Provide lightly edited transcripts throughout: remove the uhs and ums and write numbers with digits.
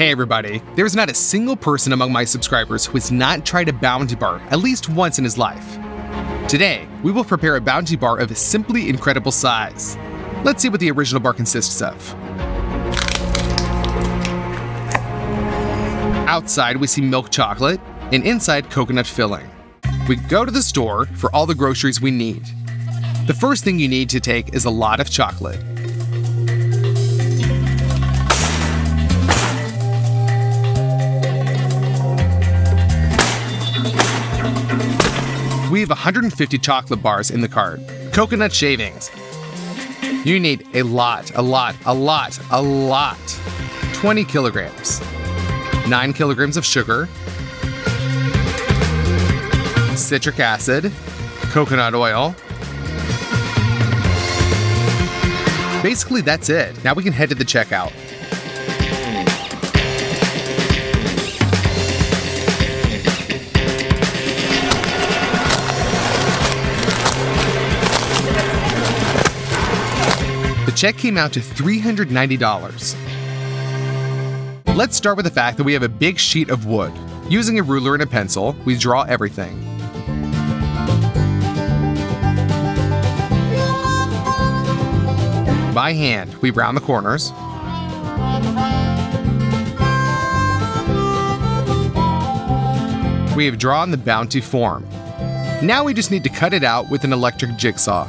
Hey everybody, there's not a single person among my subscribers who has not tried a Bounty Bar at least once in his life. Today, we will prepare a Bounty Bar of a simply incredible size. Let's see what the original bar consists of. Outside we see milk chocolate, and inside coconut filling. We go to the store for all the groceries we need. The first thing you need to take is a lot of chocolate. We have 150 chocolate bars in the cart. Coconut shavings. You need a lot. 20 kilograms. 9 kilograms of sugar. Citric acid. Coconut oil. Basically, that's it. Now we can head to the checkout. The check came out to $390. Let's start with the fact that we have a big sheet of wood. Using a ruler and a pencil, we draw everything. By hand, we round the corners. We have drawn the bounty form. Now we just need to cut it out with an electric jigsaw.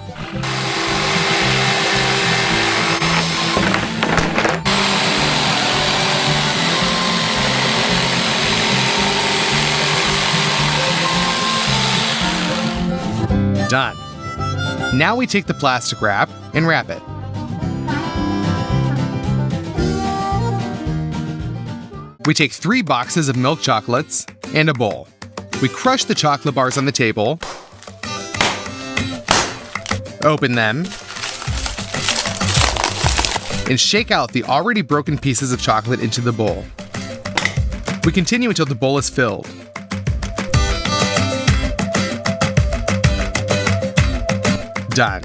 Done. Now we take the plastic wrap and wrap it. We take 3 boxes of milk chocolates and a bowl. We crush the chocolate bars on the table, open them, and shake out the already broken pieces of chocolate into the bowl. We continue until the bowl is filled. Done.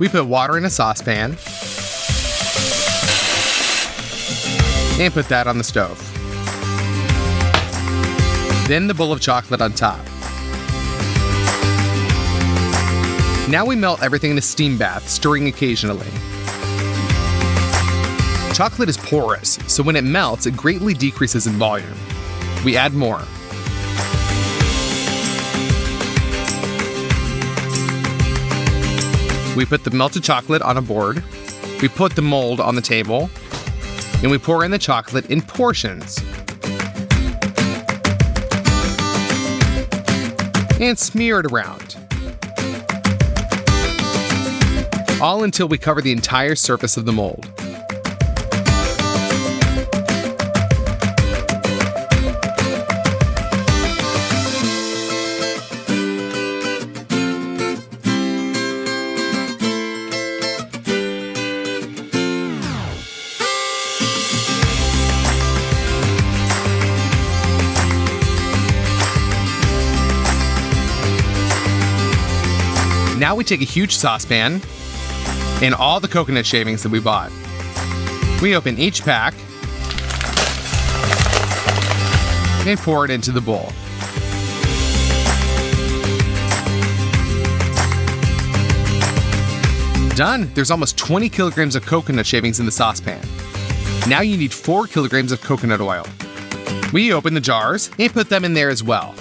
We put water in a saucepan and put that on the stove. Then the bowl of chocolate on top. Now we melt everything in a steam bath, stirring occasionally. Chocolate is porous, so when it melts, it greatly decreases in volume. We add more. We put the melted chocolate on a board, we put the mold on the table, and we pour in the chocolate in portions. And smear it around. All until we cover the entire surface of the mold. Now we take a huge saucepan and all the coconut shavings that we bought. We open each pack and pour it into the bowl. Done! There's almost 20 kilograms of coconut shavings in the saucepan. Now you need 4 kilograms of coconut oil. We open the jars and put them in there as well.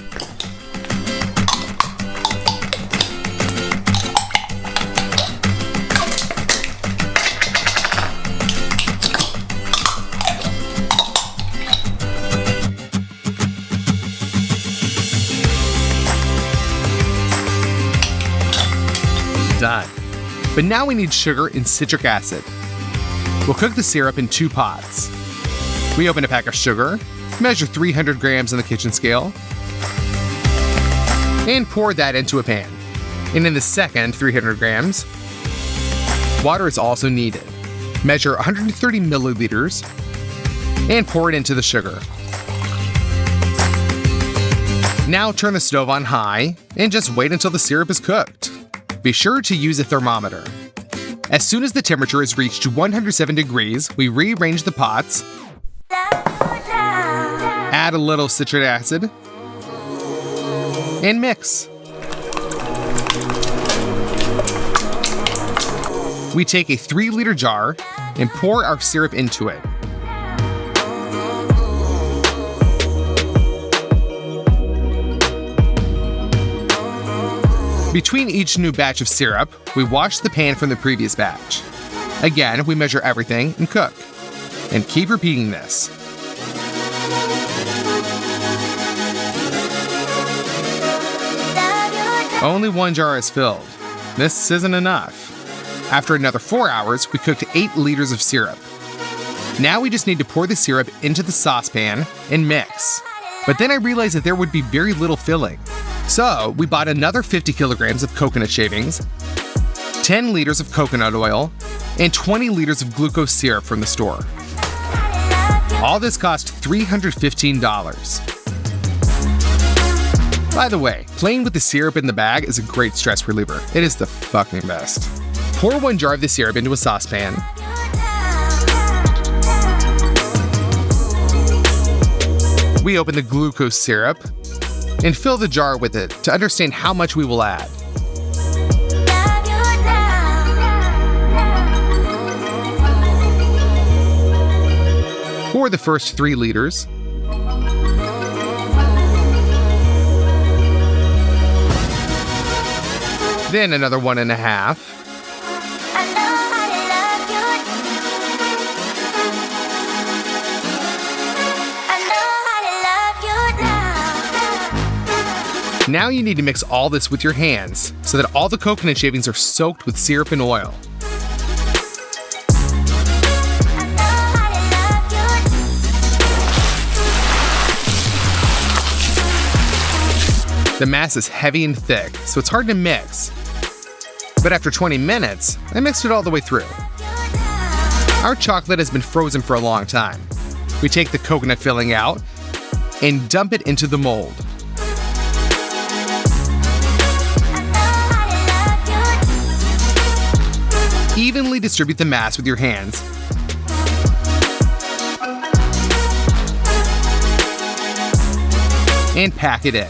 Done. But now we need sugar and citric acid. We'll cook the syrup in 2 pots. We open a pack of sugar, measure 300 grams on the kitchen scale, and pour that into a pan. And in the second 300 grams, water is also needed. Measure 130 milliliters and pour it into the sugar. Now turn the stove on high and just wait until the syrup is cooked. Be sure to use a thermometer. As soon as the temperature has reached 107 degrees, we rearrange the pots Add a little citric acid. And mix. We take a 3-liter jar and pour our syrup into it. Between each new batch of syrup, we wash the pan from the previous batch. Again, we measure everything and cook. And keep repeating this. Only 1 jar is filled. This isn't enough. After another 4 hours, we cooked 8 liters of syrup. Now we just need to pour the syrup into the saucepan and mix. But then I realized that there would be very little filling. So we bought another 50 kilograms of coconut shavings, 10 liters of coconut oil, and 20 liters of glucose syrup from the store. All this cost $315. By the way, playing with the syrup in the bag is a great stress reliever. It is the fucking best. Pour 1 jar of the syrup into a saucepan. We open the glucose syrup and fill the jar with it to understand how much we will add. Pour the first 3 liters. Then another 1.5. Now you need to mix all this with your hands so that all the coconut shavings are soaked with syrup and oil. The mass is heavy and thick, so it's hard to mix. But after 20 minutes, I mixed it all the way through. Our chocolate has been frozen for a long time. We take the coconut filling out and dump it into the mold. Evenly distribute the mass with your hands. And pack it in.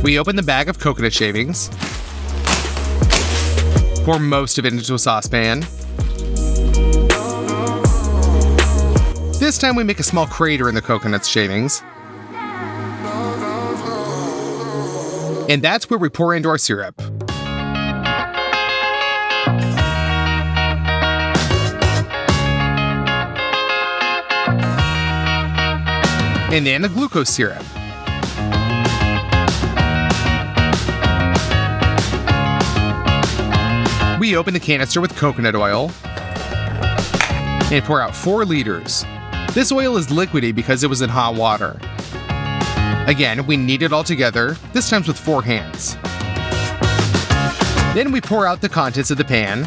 We open the bag of coconut shavings. Pour most of it into a saucepan. This time we make a small crater in the coconut shavings. And that's where we pour into our syrup. And then the glucose syrup. We open the canister with coconut oil and pour out 4 liters. This oil is liquidy because it was in hot water. Again, we knead it all together, this time with 4 hands. Then we pour out the contents of the pan.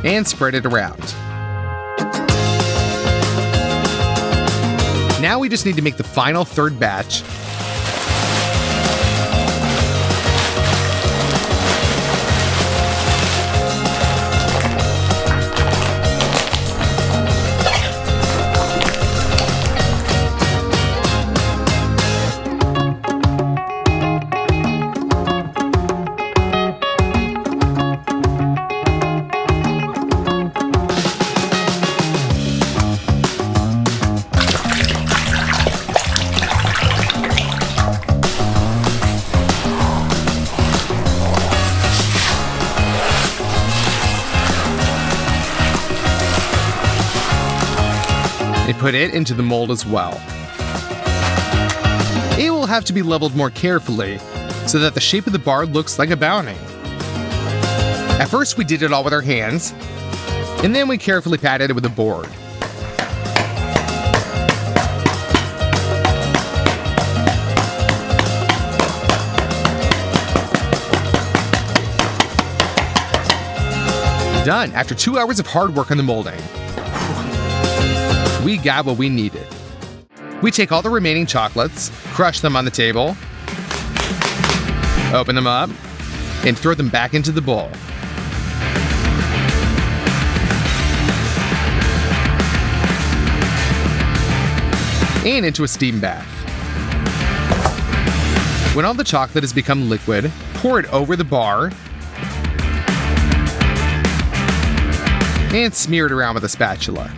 And spread it around. Now we just need to make the final 3rd batch. And put it into the mold as well. It will have to be leveled more carefully so that the shape of the bar looks like a bounty. At first we did it all with our hands, and then we carefully patted it with a board. Done after 2 hours of hard work on the molding. We got what we needed. We take all the remaining chocolates, crush them on the table, open them up, and throw them back into the bowl. and into a steam bath. When all the chocolate has become liquid, pour it over the bar and smear it around with a spatula.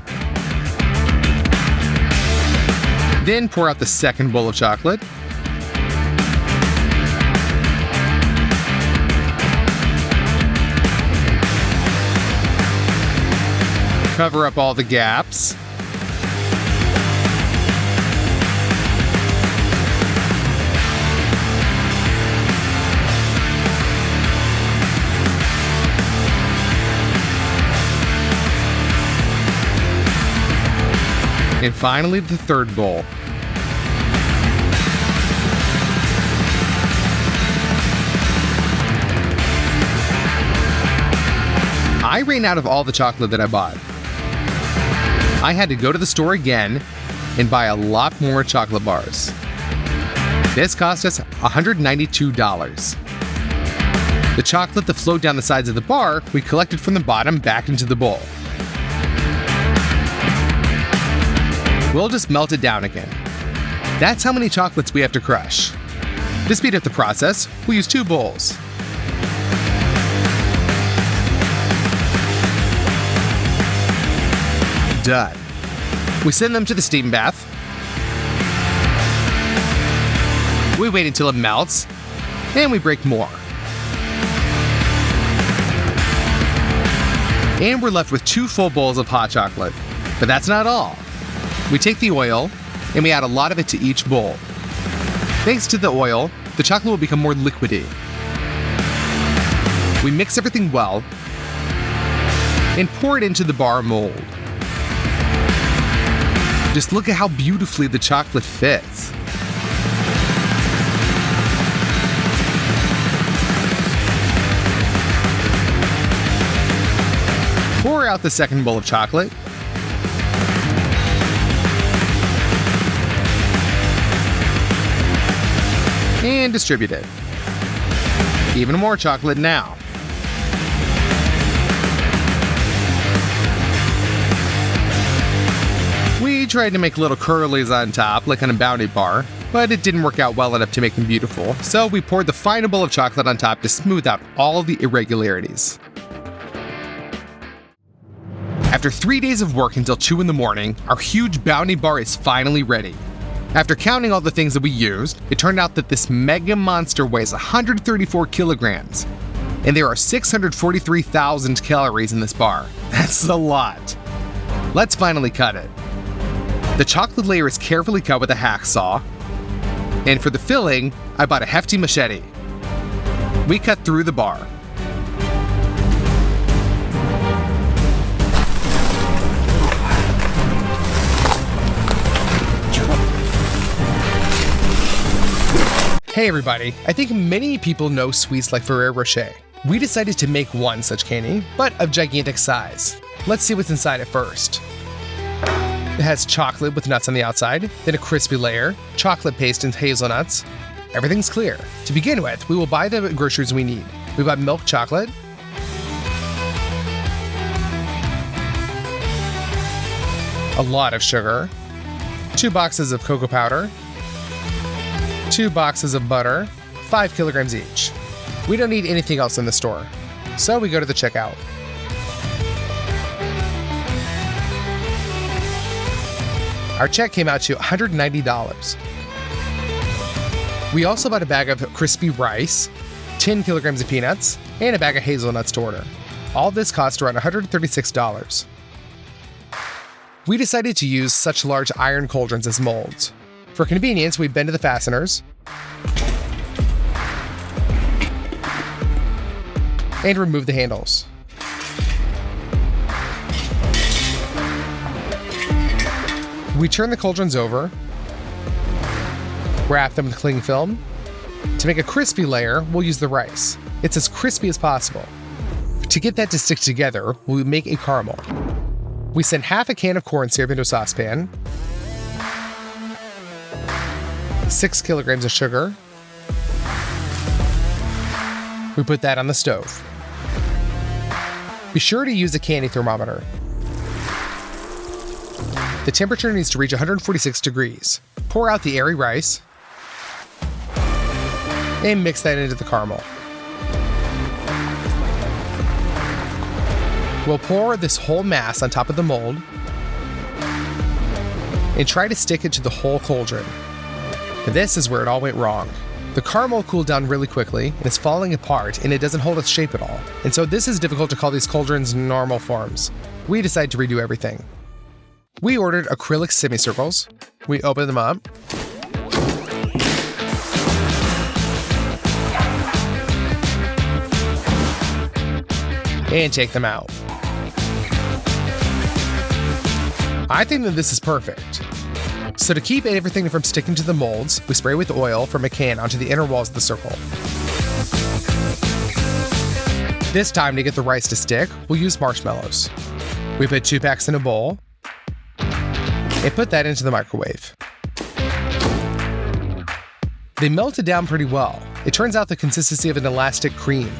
Then pour out the second bowl of chocolate. Cover up all the gaps. And finally, the third bowl. I ran out of all the chocolate that I bought. I had to go to the store again and buy a lot more chocolate bars. This cost us $192. The chocolate that flowed down the sides of the bar, we collected from the bottom back into the bowl. We'll just melt it down again. That's how many chocolates we have to crush. To speed up the process, we'll use 2 bowls. Done. We send them to the steam bath. We wait until it melts, and we break more. And we're left with 2 full bowls of hot chocolate. But that's not all. We take the oil, and we add a lot of it to each bowl. Thanks to the oil, the chocolate will become more liquidy. We mix everything well, and pour it into the bar mold. Just look at how beautifully the chocolate fits. Pour out the second bowl of chocolate. And distribute it. Even more chocolate now. We tried to make little curlies on top, like on a Bounty bar, but it didn't work out well enough to make them beautiful, so we poured the final bowl of chocolate on top to smooth out all the irregularities. After 3 days of work until 2 in the morning, our huge Bounty bar is finally ready. After counting all the things that we used, it turned out that this mega monster weighs 134 kilograms, and there are 643,000 calories in this bar. That's a lot. Let's finally cut it. The chocolate layer is carefully cut with a hacksaw, and for the filling, I bought a hefty machete. We cut through the bar. Hey everybody, I think many people know sweets like Ferrero Rocher. We decided to make one such candy, but of gigantic size. Let's see what's inside it first. It has chocolate with nuts on the outside, then a crispy layer, chocolate paste and hazelnuts. Everything's clear. To begin with, we will buy the groceries we need. We bought milk chocolate, a lot of sugar, 2 boxes of cocoa powder, 2 boxes of butter, 5 kilograms each. We don't need anything else in the store, so we go to the checkout. Our check came out to $190. We also bought a bag of crispy rice, 10 kilograms of peanuts, and a bag of hazelnuts to order. All this cost around $136. We decided to use such large iron cauldrons as molds. For convenience, we bend to the fasteners and remove the handles. We turn the cauldrons over, wrap them with cling film. To make a crispy layer, we'll use the rice. It's as crispy as possible. To get that to stick together, we'll make a caramel. We send half a can of corn syrup into a saucepan, 6 kilograms of sugar. We put that on the stove. Be sure to use a candy thermometer. The temperature needs to reach 146 degrees. Pour out the airy rice and mix that into the caramel. We'll pour this whole mass on top of the mold and try to stick it to the whole cauldron. And this is where it all went wrong. The caramel cooled down really quickly and it's falling apart and it doesn't hold its shape at all. And so this is difficult to call these cauldrons normal forms. We decided to redo everything. We ordered acrylic semicircles. We opened them up. And take them out. I think that this is perfect. So to keep everything from sticking to the molds, we spray with oil from a can onto the inner walls of the circle. This time, to get the rice to stick, we'll use marshmallows. We put 2 packs in a bowl and put that into the microwave. They melted down pretty well. It turns out the consistency of an elastic cream.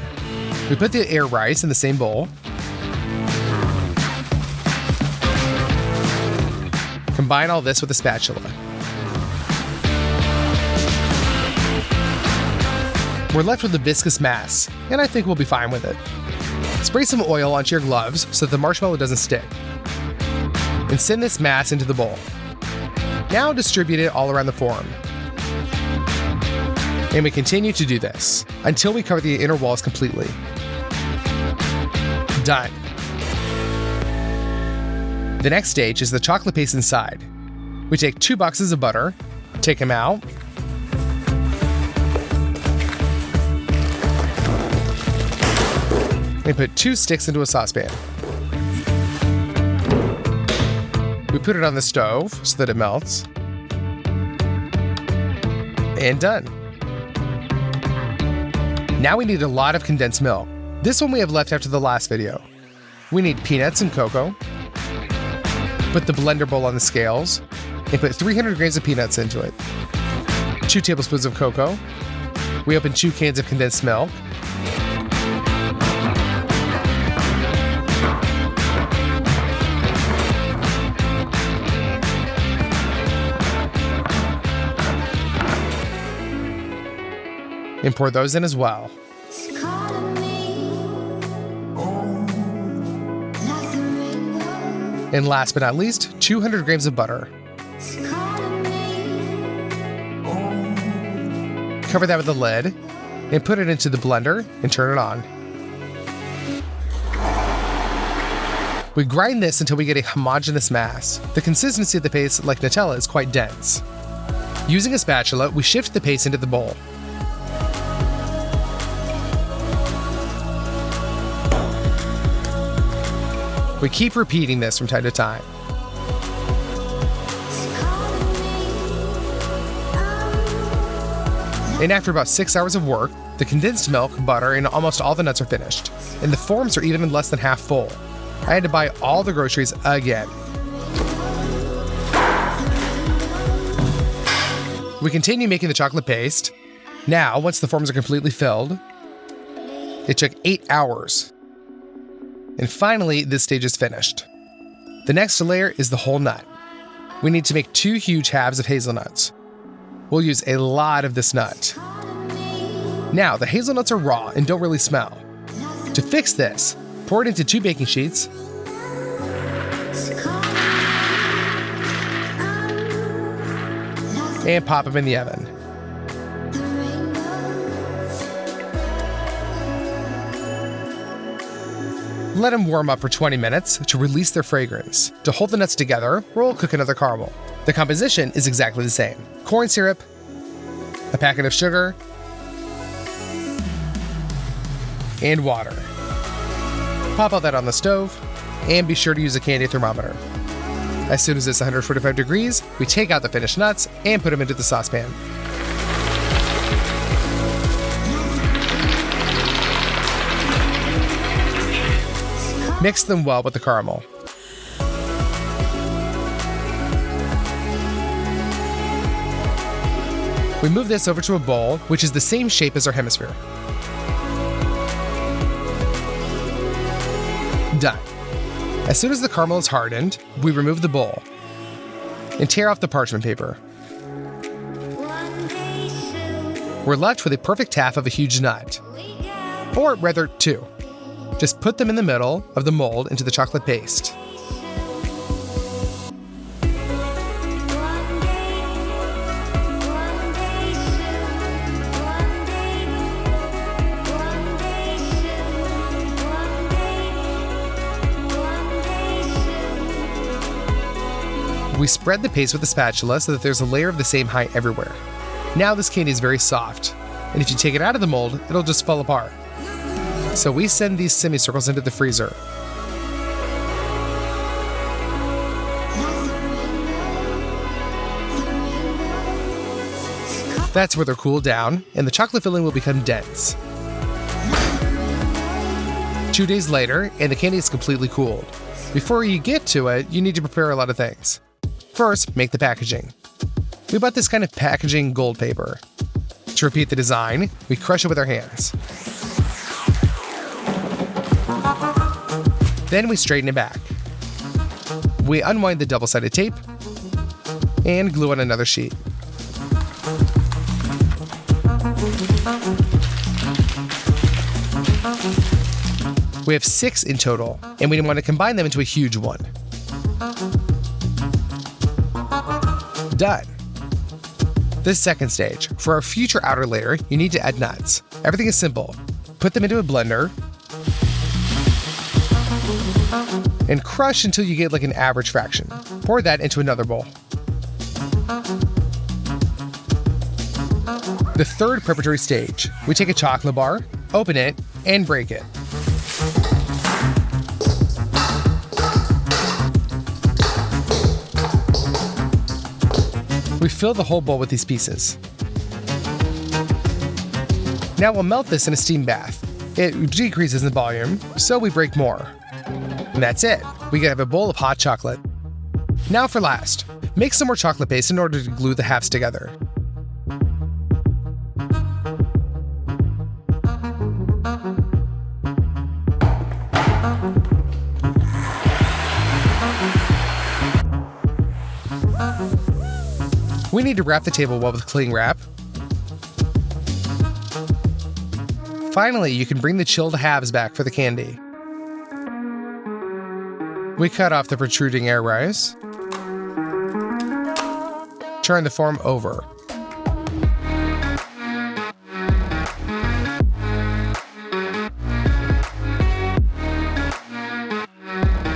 We put the air rice in the same bowl. Combine all this with a spatula. We're left with a viscous mass, and I think we'll be fine with it. Spray some oil onto your gloves so that the marshmallow doesn't stick. And send this mass into the bowl. Now distribute it all around the form. And we continue to do this until we cover the inner walls completely. Done. The next stage is the chocolate paste inside. We take 2 boxes of butter, take them out, and put 2 sticks into a saucepan. We put it on the stove so that it melts. And done. Now we need a lot of condensed milk. This one we have left after the last video. We need peanuts and cocoa. Put the blender bowl on the scales and put 300 grams of peanuts into it. 2 tablespoons of cocoa. We open 2 cans of condensed milk. And pour those in as well. And last but not least, 200 grams of butter. Cover that with a lid and put it into the blender and turn it on. We grind this until we get a homogeneous mass. The consistency of the paste, like Nutella, is quite dense. Using a spatula, we shift the paste into the bowl. We keep repeating this from time to time. And after about 6 hours of work, the condensed milk, butter, and almost all the nuts are finished. And the forms are even less than half full. I had to buy all the groceries again. We continue making the chocolate paste. Now, once the forms are completely filled, it took 8 hours. And finally, this stage is finished. The next layer is the whole nut. We need to make 2 huge halves of hazelnuts. We'll use a lot of this nut. Now, the hazelnuts are raw and don't really smell. To fix this, pour it into 2 baking sheets. And pop them in the oven. Let them warm up for 20 minutes to release their fragrance. To hold the nuts together, we'll cook another caramel. The composition is exactly the same. Corn syrup, a packet of sugar, and water. Pop all that on the stove, and be sure to use a candy thermometer. As soon as it's 145 degrees, we take out the finished nuts and put them into the saucepan. Mix them well with the caramel. We move this over to a bowl, which is the same shape as our hemisphere. Done. As soon as the caramel is hardened, we remove the bowl. and tear off the parchment paper. We're left with a perfect half of a huge nut. Or rather, two. Just put them in the middle of the mold into the chocolate paste. We spread the paste with a spatula so that there's a layer of the same height everywhere. Now this candy is very soft, and if you take it out of the mold, it'll just fall apart. So we send these semicircles into the freezer. That's where they'll cool down, and the chocolate filling will become dense. 2 days later, and the candy is completely cooled. Before you get to it, you need to prepare a lot of things. First, make the packaging. We bought this kind of packaging gold paper. To repeat the design, we crush it with our hands. Then we straighten it back. We unwind the double-sided tape and glue on another sheet. We have 6 in total, and we want to combine them into a huge one. Done. This second stage. For our future outer layer, you need to add nuts. Everything is simple. Put them into a blender and crush until you get like an average fraction. Pour that into another bowl. The third preparatory stage. We take a chocolate bar, open it, and break it. We fill the whole bowl with these pieces. Now we'll melt this in a steam bath. It decreases in volume, so we break more. And that's it. We have a bowl of hot chocolate. Now for last, make some more chocolate paste in order to glue the halves together. We need to wrap the table well with cling wrap. Finally, you can bring the chilled halves back for the candy. We cut off the protruding air rise. Turn the form over.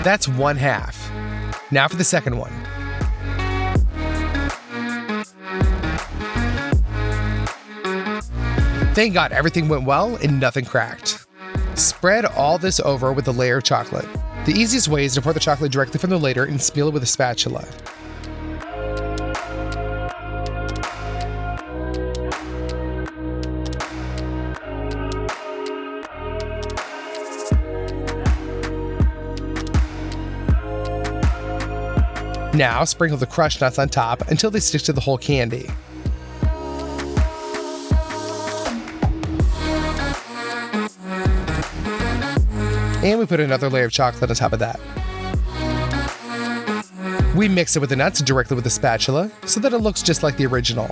That's one half. Now for the second one. Thank God everything went well and nothing cracked. Spread all this over with a layer of chocolate. The easiest way is to pour the chocolate directly from the layer and spill it with a spatula. Now sprinkle the crushed nuts on top until they stick to the whole candy. And we put another layer of chocolate on top of that. We mix it with the nuts directly with a spatula so that it looks just like the original.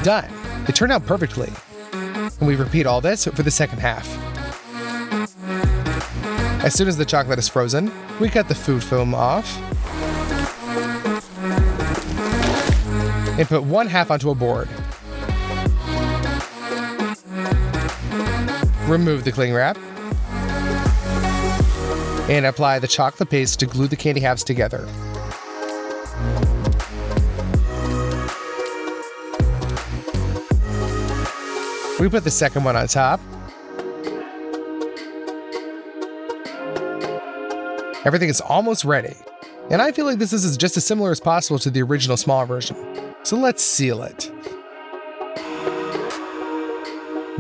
Done. It turned out perfectly. And we repeat all this for the second half. As soon as the chocolate is frozen, we cut the food film off and put one half onto a board. Remove the cling wrap and apply the chocolate paste to glue the candy halves together. We put the second one on top. Everything is almost ready, and I feel like this is just as similar as possible to the original small version. So let's seal it.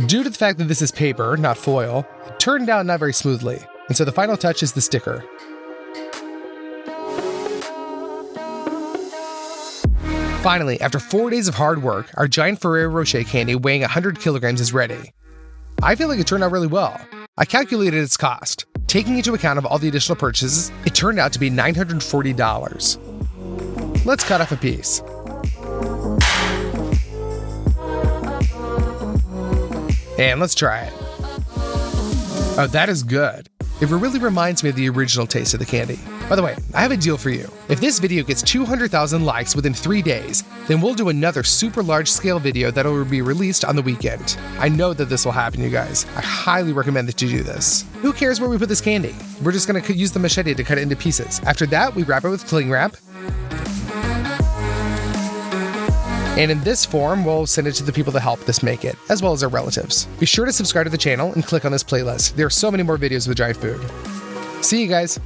Due to the fact that this is paper, not foil, it turned out not very smoothly, and so the final touch is the sticker. Finally, after 4 days of hard work, our giant Ferrero Rocher candy weighing 100 kilograms is ready. I feel like it turned out really well. I calculated its cost, taking into account of all the additional purchases, it turned out to be $940. Let's cut off a piece. And let's try it. Oh, that is good. It really reminds me of the original taste of the candy. By the way, I have a deal for you. If this video gets 200,000 likes within 3 days, then we'll do another super large scale video that will be released on the weekend. I know that this will happen, you guys. I highly recommend that you do this. Who cares where we put this candy? We're just gonna use the machete to cut it into pieces. After that, we wrap it with cling wrap. And in this form, we'll send it to the people that helped us make it, as well as our relatives. Be sure to subscribe to the channel and click on this playlist. There are so many more videos with giant food. See you guys.